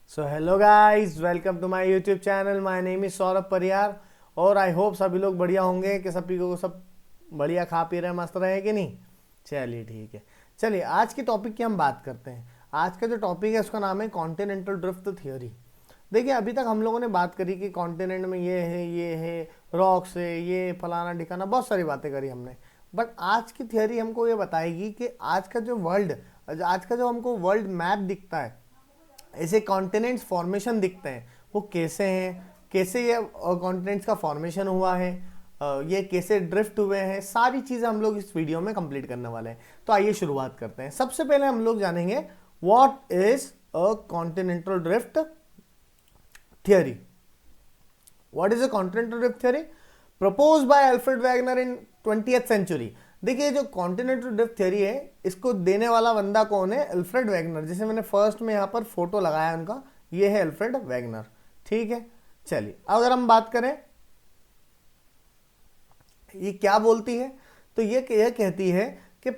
So hello guys, welcome to my YouTube channel. My name is Saurabh Pariyar और I hope सभी लोग बढ़िया होंगे कि सभी को सब बढ़िया खा पी रहे मस्त रहे कि नहीं। चलिए ठीक है। चलिए आज के टॉपिक की हम बात करते हैं। आज का जो टॉपिक है उसका नाम है कॉन्टिनेंटल ड्रिफ्ट थ्योरी। देखिए अभी तक हम लोगों ने बात करी कि कॉन्टिनेंट में ये है रॉक्स है, ये फलाना ठिकाना, बहुत सारी बातें करी हमने। बट आज की थियोरी हमको ये बताएगी कि आज का जो हमको वर्ल्ड मैप दिखता है, ऐसे कॉन्टिनेंट्स फॉर्मेशन दिखते हैं, वो कैसे हैं, कैसे ये कॉन्टिनेंट्स का फॉर्मेशन हुआ है, ये कैसे ड्रिफ्ट हुए हैं, सारी चीज़ें हम लोग इस वीडियो में कंप्लीट करने वाले हैं। तो आइए शुरुआत करते हैं। सबसे पहले हम लोग जानेंगे what is a continental drift theory. What is a continental drift theory propose by Alfred Wegener in 20th century. देखिए जो कॉन्टिनेंटल ड्रिफ्ट थ्योरी है इसको देने वाला बंदा कौन है? Alfred Wegener. जैसे मैंने फर्स्ट में यहाँ पर फोटो लगाया उनका, ये है अल्फ्रेड वैगनर। ठीक है, चलिए अगर हम बात करें ये क्या बोलती है, तो ये कहती है कि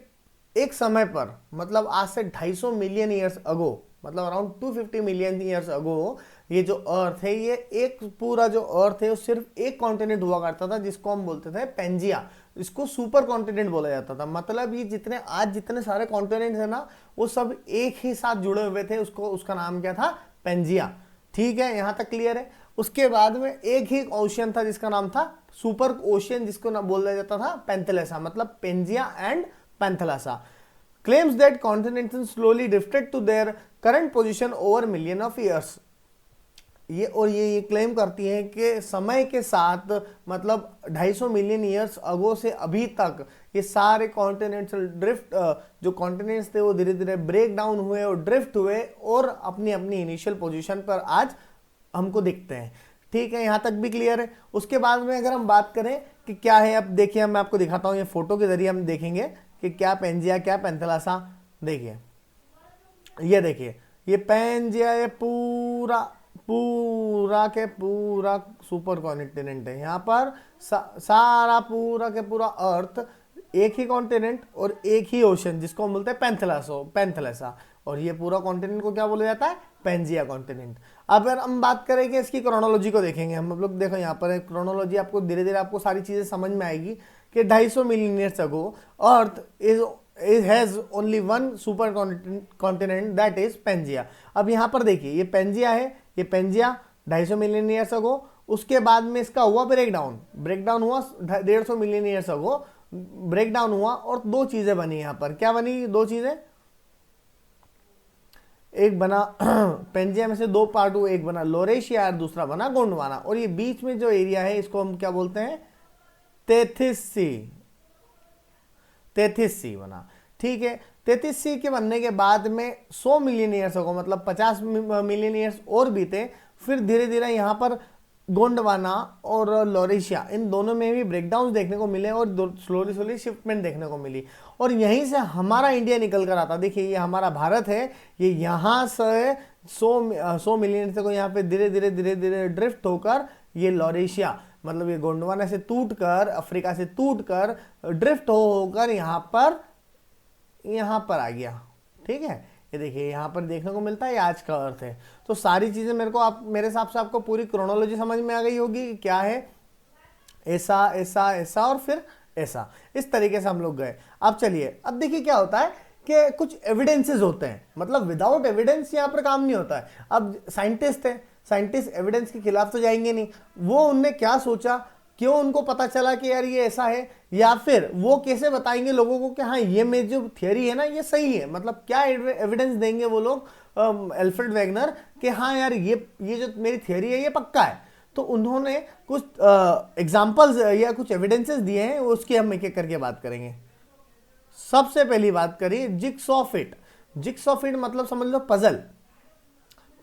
एक समय पर, मतलब आज से 250 मिलियन ईयर्स अगो, मतलब अराउंड 250 मिलियन ईयर्स अगो, ये जो अर्थ है, ये एक पूरा जो अर्थ है वो सिर्फ एक कॉन्टिनेंट हुआ करता था जिसको हम बोलते थे पेंजिया। इसको सुपर कॉन्टिनेंट बोला जाता था। मतलब ये जितने सारे कॉन्टिनेंट है ना, वो सब एक ही साथ जुड़े हुए थे। उसका नाम क्या था? पेंजिया। ठीक है, यहां तक क्लियर है। उसके बाद में एक ही ओशियन था जिसका नाम था सुपर ओशियन, जिसको ना बोला जाता था पेंथेलेसा, मतलब Pangaea and Panthalassa. claims that continents slowly drifted to their current position over million of years। ये क्लेम करती है कि समय के साथ, मतलब 250 मिलियन ईयर्स अगो से अभी तक ये सारे कॉन्टिनेंटल ड्रिफ्ट, जो कॉन्टिनेंट्स थे वो धीरे धीरे ब्रेक डाउन हुए और ड्रिफ्ट हुए और अपनी अपनी इनिशियल पोजीशन पर आज हमको दिखते हैं। ठीक है, यहां तक भी क्लियर है। उसके बाद में अगर हम बात करें कि क्या है, अब देखिए मैं आपको दिखाता हूं, ये फोटो के जरिए हम देखेंगे कि क्या पेंजिया क्या पेंथेलासा। देखिए ये देखिए, ये पेंजिया, ये पूरा पूरा के पूरा सुपर कॉन्टिनेंट है। यहाँ पर सारा पूरा के पूरा अर्थ एक ही कॉन्टिनेंट और एक ही ओशन, जिसको हम बोलते हैं पेंथेलेसा। और ये पूरा कॉन्टिनेंट को क्या बोला जाता है? Pangaea continent. अब अगर हम बात करें कि इसकी क्रोनोलॉजी को देखेंगे हम लोग, देखो यहाँ पर क्रोनोलॉजी, आपको धीरे धीरे आपको सारी चीजें समझ में आएगी कि 250 million years ago earth is has only one super continent, that is Pangaea. अब यहाँ पर देखिए ये पेंजिया है, ये पेंजिया 250 मिलियन ईयर्स अगो। उसके बाद में इसका हुआ ब्रेकडाउन हुआ 150 मिलियन ईयर्स अगो, ब्रेकडाउन हुआ और दो चीजें बनी। यहाँ पर क्या बनी? दो चीजें, एक बना पेंजिया में से दो पार्ट हुए, एक बना लोरेशिया और दूसरा बना गोंडवाना। और ये बीच में जो एरिया है इसको हम क्या बोलते हैं? तेथिस सी बना। ठीक है, 33C के बनने के बाद में 100 मिलियन ईयर्स हो, मतलब 50 मिलियन ईयर्स और बीते। फिर धीरे धीरे यहाँ पर गोंडवाना और लोरेशिया, इन दोनों में भी ब्रेकडाउन देखने को मिले और स्लोली स्लोली शिफ्टमेंट देखने को मिली। और यहीं से हमारा इंडिया निकल कर आता। देखिए ये हमारा भारत है, ये यहाँ से 100 मिलियन से को यहाँ पे धीरे धीरे ड्रिफ्ट होकर ये लोरेशिया, मतलब ये गोंडवाना से टूटकर, अफ्रीका से टूटकर ड्रिफ्ट होकर यहाँ पर आ गया। ठीक है, ये देखिए यहाँ पर देखने को मिलता है, ये आज का अर्थ है। तो सारी चीजें मेरे हिसाब से आपको पूरी क्रोनोलॉजी समझ में आ गई होगी कि क्या है, ऐसा ऐसा ऐसा और फिर ऐसा, इस तरीके से हम लोग गए। अब चलिए, अब देखिए क्या होता है कि कुछ एविडेंसेस होते हैं, मतलब विदाउट एविडेंस यहाँ पर काम नहीं होता है। अब साइंटिस्ट है, साइंटिस्ट एविडेंस के खिलाफ तो जाएंगे नहीं। वो उनने क्या सोचा, क्यों उनको पता चला कि यार ये ऐसा है, या फिर वो कैसे बताएंगे लोगों को कि हाँ ये मेरी जो थियरी है ना ये सही है, मतलब क्या एविडेंस देंगे वो लोग अल्फ्रेड वैगनर कि हाँ यार ये जो मेरी थियरी है ये पक्का है। तो उन्होंने कुछ एग्जांपल्स या कुछ एविडेंसेस दिए हैं, उसकी हम एक एक करके बात करेंगे। सबसे पहली बात करिए जिक्सॉ फिट। जिक्सॉ फिट मतलब समझ लो पजल।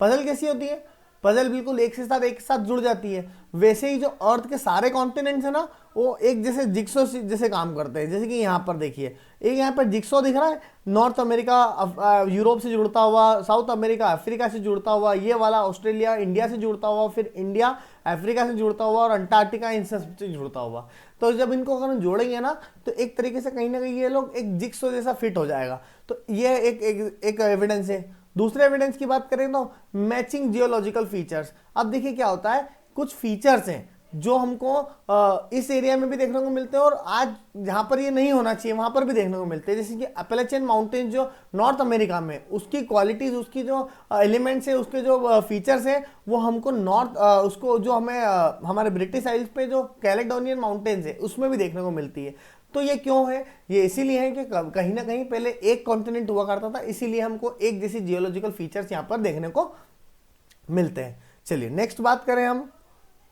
पजल कैसी होती है? पजल बिल्कुल एक साथ जुड़ जाती है। वैसे ही जो अर्थ के सारे कॉन्टिनेंट्स है ना, वो एक जैसे जिक्सो जैसे काम करते हैं। जैसे कि यहाँ पर देखिए, एक यहाँ पर जिक्सो दिख रहा है, नॉर्थ अमेरिका यूरोप से जुड़ता हुआ, साउथ अमेरिका अफ्रीका से जुड़ता हुआ, ये वाला ऑस्ट्रेलिया इंडिया से जुड़ता हुआ, फिर इंडिया अफ्रीका से जुड़ता हुआ और अंटार्कटिका इनसे सबसे जुड़ता हुआ। तो जब इनको अगर हम जोड़ेंगे ना, तो एक तरीके से कहीं ना कहीं ये लोग एक जिक्सो जैसा फिट हो जाएगा। तो ये एक एविडेंस है। दूसरे एविडेंस की बात करें तो मैचिंग जियोलॉजिकल फीचर्स। अब देखिए क्या होता है, कुछ फीचर्स हैं जो हमको इस एरिया में भी देखने को मिलते हैं और आज जहां पर ये नहीं होना चाहिए वहां पर भी देखने को मिलते हैं। जैसे कि अपैलेचियन माउंटेन जो नॉर्थ अमेरिका में, उसकी क्वालिटीज, उसकी जो एलिमेंट्स है, उसके जो फीचर्स हैं, वो हमको उसको जो हमें हमारे ब्रिटिश आइल्स पे जो कैलेडोनियन माउंटेन्स है उसमें भी देखने को मिलती है। तो ये क्यों है? ये इसीलिए है कि कहीं ना कहीं पहले एक कॉन्टिनेंट हुआ करता था, इसीलिए हमको एक जैसी जियोलॉजिकल फीचर्स यहाँ पर देखने को मिलते हैं। चलिए नेक्स्ट बात करें हम,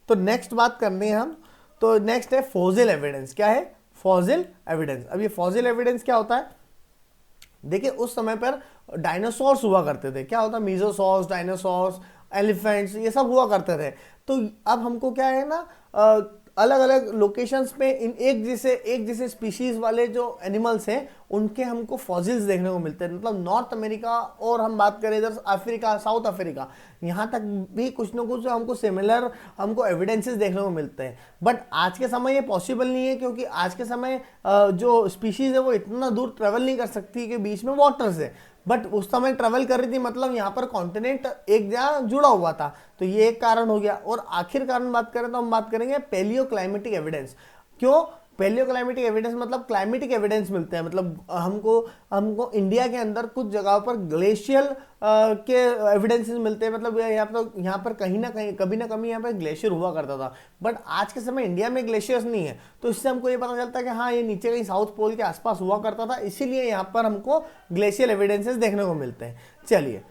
तो नेक्स्ट बात करनी है हम, तो नेक्स्ट है फॉसिल एविडेंस। क्या है? Fossil evidence. अब ये फॉसिल एविडेंस क्या होता है? देखिए उस समय पर डायनासोर्स हुआ करते थे। क्या होता है? मीजोसॉर्स, डायनासोर्स, एलिफेंट्स, ये सब हुआ करते थे। तो अब हमको क्या है ना, अलग अलग लोकेशंस पे इन एक जैसे स्पीशीज वाले जो एनिमल्स हैं उनके हमको फॉसिल्स देखने को मिलते हैं। मतलब नॉर्थ अमेरिका और हम बात करें इधर अफ्रीका, साउथ अफ्रीका, यहाँ तक भी कुछ ना कुछ हमको सिमिलर हमको एविडेंसेस देखने को मिलते हैं। बट आज के समय ये पॉसिबल नहीं है, क्योंकि आज के समय जो स्पीशीज है वो इतना दूर ट्रेवल नहीं कर सकती कि बीच में वाटर से। बट उस समय ट्रेवल कर रही थी, मतलब यहाँ पर कॉन्टिनेंट एक जगह जुड़ा हुआ था। तो ये एक कारण हो गया। और आखिर कारण बात करें तो हम बात करेंगे पेलियो क्लाइमेटिक एविडेंस। क्यों पेलियो क्लाइमेटिक एविडेंस? मतलब क्लाइमेटिक एविडेंस मिलते हैं। मतलब हमको इंडिया के अंदर कुछ जगहों पर ग्लेशियल के एविडेंसेस मिलते हैं। मतलब यहाँ पर कहीं ना कहीं कभी ना कभी यहाँ पर ग्लेशियर हुआ करता था। बट आज के समय इंडिया में ग्लेशियर्स नहीं है, तो इससे हमको ये पता चलता है कि हाँ ये नीचे कहीं साउथ पोल के आसपास हुआ करता था, इसीलिए यहाँ पर हमको ग्लेशियल एविडेंसेस देखने को मिलते हैं। चलिए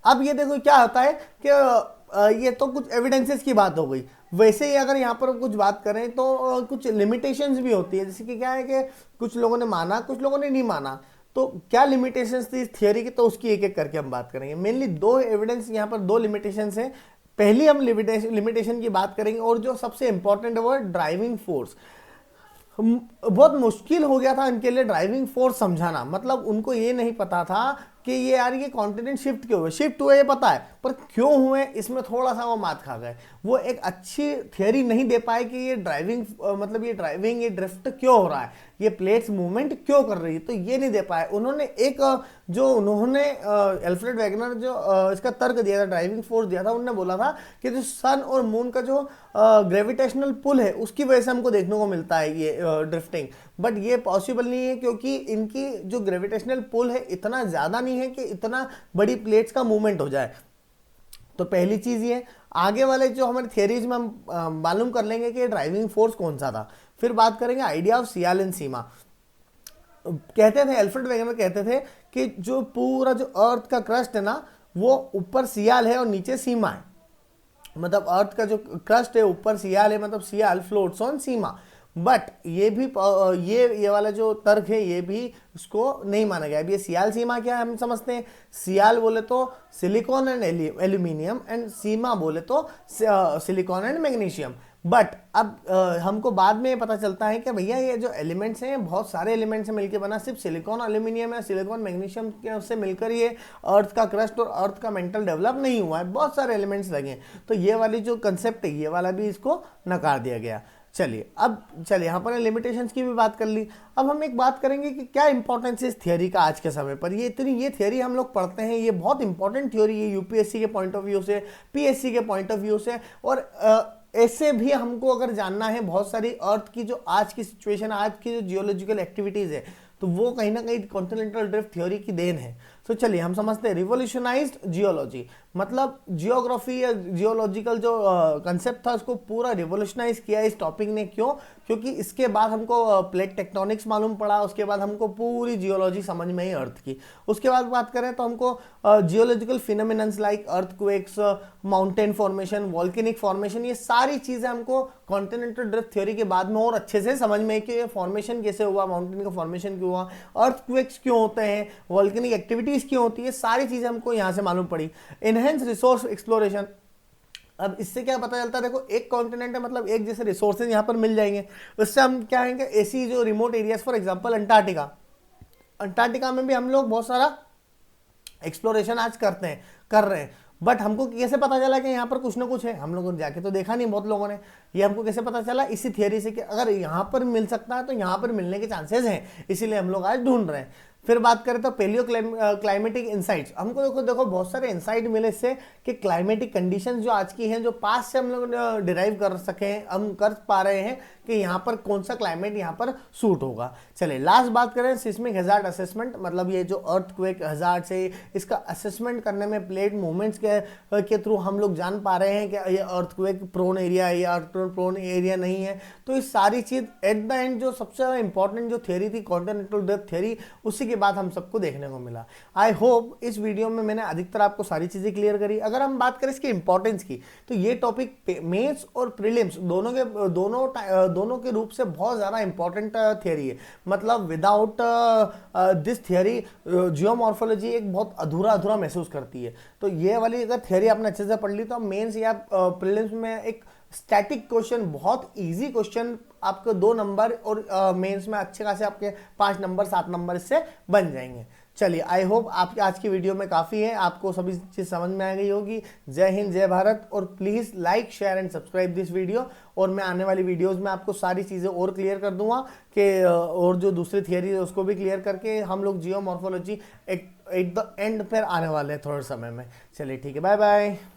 अब ये देखो क्या होता है कि ये तो कुछ एविडेंसेस की बात हो गई। वैसे ही अगर यहाँ पर कुछ बात करें तो कुछ लिमिटेशंस भी होती है। जैसे कि क्या है कि कुछ लोगों ने माना, कुछ लोगों ने नहीं माना। तो क्या लिमिटेशंस थी इस थियोरी की, तो उसकी एक एक करके हम बात करेंगे। मेनली दो एविडेंस यहाँ पर, दो लिमिटेशंस हैं। पहली हम लिमिटेशन की बात करेंगे, और जो सबसे इंपॉर्टेंट है वो है ड्राइविंग फोर्स। बहुत मुश्किल हो गया था इनके लिए ड्राइविंग फोर्स समझाना। मतलब उनको ये नहीं पता था कि ये यार ये कॉन्टिनेंट शिफ्ट क्यों हुए। शिफ्ट हुए ये पता है, पर क्यों हुए इसमें थोड़ा सा वो मात खा गए। वो एक अच्छी थियरी नहीं दे पाए कि ये ड्राइविंग मतलब ये ड्रिफ्ट क्यों हो रहा है, ये प्लेट्स मूवमेंट क्यों कर रही है, तो ये नहीं दे पाए। उन्होंने एल्फ्रेड वेगनर जो इसका तर्क दिया था, ड्राइविंग फोर्स दिया था, उन्होंने बोला था कि जो सन और मून का जो ग्रेविटेशनल पुल है उसकी वजह से हमको देखने को मिलता है ये ड्रिफ्टिंग। बट ये पॉसिबल नहीं है, क्योंकि इनकी जो ग्रेविटेशनल पुल है इतना ज़्यादा नहीं है कि इतना बड़ी प्लेट्स का मूवमेंट हो जाए। तो पहली चीज़ ये, आगे वाले जो हमारे थियरीज में हम मालूम कर लेंगे कि ड्राइविंग फोर्स कौन सा था। फिर बात करेंगे आइडिया ऑफ सियाल एंड सीमा। कहते थे एल्फ्रेड वेगनर कहते थे कि जो पूरा जो अर्थ का क्रस्ट है ना, वो ऊपर सियाल है और नीचे सीमा है। मतलब अर्थ का जो क्रस्ट है ऊपर सियाल है, मतलब सियाल फ्लोट्स ऑन सीमा। बट ये भी ये वाला जो तर्क है ये भी उसको नहीं माना गया। अब ये सियाल सीमा क्या है हम समझते हैं। सियाल बोले तो सिलिकॉन एंड एल्यूमिनियम, एंड सीमा बोले तो सिलिकॉन एंड मैग्नीशियम। बट अब हमको बाद में पता चलता है कि भैया ये जो एलिमेंट्स हैं बहुत सारे एलिमेंट्स से मिलकर बना, सिर्फ सिलिकॉन एल्यूमिनियम या सिलिकॉन मैग्नीशियम से मिलकर ये अर्थ का क्रस्ट और अर्थ का मेंटल डेवलप नहीं हुआ है, बहुत सारे एलिमेंट्स लगे। तो ये वाली जो कंसेप्ट है ये वाला भी इसको नकार दिया गया। चलिए यहाँ पर लिमिटेशंस की भी बात कर ली। अब हम एक बात करेंगे कि क्या इंपॉर्टेंस है इस थियोरी का आज के समय पर। ये थियोरी हम लोग पढ़ते हैं, ये बहुत इंपॉर्टेंट थ्योरी है यूपीएससी के पॉइंट ऑफ व्यू से, पीएससी के पॉइंट ऑफ व्यू से। और ऐसे भी हमको अगर जानना है बहुत सारी अर्थ की जो आज की सिचुएशन, आज की जो जियोलॉजिकल एक्टिविटीज है, तो वो कहीं ना कहीं कॉन्टिनेंटल ड्रिफ्ट थ्योरी की देन है। तो चलिए हम समझते हैं रिवोल्यूशनाइज्ड जियोलॉजी। मतलब जियोग्राफी या जियोलॉजिकल जो कंसेप्ट था उसको पूरा रिवोल्यूशनाइज किया इस टॉपिक ने। क्यों? क्योंकि इसके बाद हमको प्लेट टेक्टोनिक्स मालूम पड़ा, उसके बाद हमको पूरी जियोलॉजी समझ में आई अर्थ की। उसके बाद बात करें तो हमको geological phenomenons like earthquakes, mountain formation, volcanic formation, ये सारी चीजें हमको कॉन्टिनेंटल ड्रिफ्ट थ्योरी के बाद में और अच्छे से समझ में आई कि ये फॉर्मेशन कैसे हुआ, माउंटेन का फॉर्मेशन क्यों हुआ, अर्थक्वेक्स क्यों होते हैं, वॉल्केनिक एक्टिविटीज क्यों होती है, सारी चीजें हमको यहां से मालूम पड़ी। Enhance resource exploration. अब इससे क्या पता चलता है, देखो एक कॉन्टिनेंट है मतलब एक जैसे रिसोर्सेज यहाँ पर मिल जाएंगे। उससे हम क्या आएंगे, ऐसी जो remote areas, for example Antarctica में भी हम लोग बहुत सारा एक्सप्लोरेशन आज कर रहे हैं। बट हमको कैसे पता चला कि यहाँ पर कुछ ना कुछ है? हम लोगों ने जाके तो देखा नहीं, बहुत लोगों ने। ये हमको कैसे पता चला? इसी थियरी से कि अगर यहाँ पर मिल सकता है तो यहाँ पर मिलने के चांसेस हैं, इसीलिए हम लोग आज ढूंढ रहे हैं। फिर बात करें तो पेलियो क्लाइमेटिक इंसाइट्स, हमको देखो बहुत सारे इंसाइट मिले इससे कि क्लाइमेटिक कंडीशंस जो आज की हैं, जो पास्ट से हम लोग डिराइव कर सके, हम कर पा रहे हैं कि यहाँ पर कौन सा क्लाइमेट यहाँ पर सूट होगा। चलिए लास्ट बात करें सिस्मिक हैजार्ड असेसमेंट, मतलब ये जो अर्थक्वेक हैजार्ड से इसका असेसमेंट करने में प्लेट मूवमेंट्स के थ्रू हम लोग जान पा रहे हैं कि ये अर्थक्वेक प्रोन एरिया है या अर्थक्वेक प्रोन एरिया नहीं है। तो इस सारी चीज़ एट द एंड जो सबसे ज़्यादा इंपॉर्टेंट जो थ्योरी थी कॉन्टिनेंटल ड्रिफ्ट थ्योरी, उसी के बाद हम सबको देखने को मिला। आई होप इस वीडियो में मैंने अधिकतर आपको सारी चीज़ें क्लियर करी। अगर हम बात करें इसकी इंपॉर्टेंस की, तो ये टॉपिक मेंस और प्रीलिम्स दोनों के रूप से बहुत ज़्यादा इंपॉर्टेंट थियरी है। मतलब विदाउट दिस थियरी जियोमॉर्फोलॉजी एक बहुत अधूरा महसूस करती है। तो ये वाली अगर थियरी आपने अच्छे से पढ़ ली तो मेंस या प्रीलिम्स में एक स्टैटिक क्वेश्चन, बहुत इजी क्वेश्चन आपको 2 नंबर और मेंस में अच्छे खासे आपके 5 नंबर 7 नंबर इससे बन जाएंगे। चलिए आई होप आपकी आज की वीडियो में काफ़ी है, आपको सभी चीज़ समझ में आ गई होगी। जय हिंद, जय भारत, और please like share and subscribe this video. और मैं आने वाली वीडियोस में आपको सारी चीज़ें और क्लियर कर दूंगा कि और जो दूसरी थियरी है उसको भी क्लियर करके हम लोग जियोमॉर्फोलॉजी एट द एंड पर आने वाले हैं थोड़े समय में। चलिए ठीक है, बाय बाय।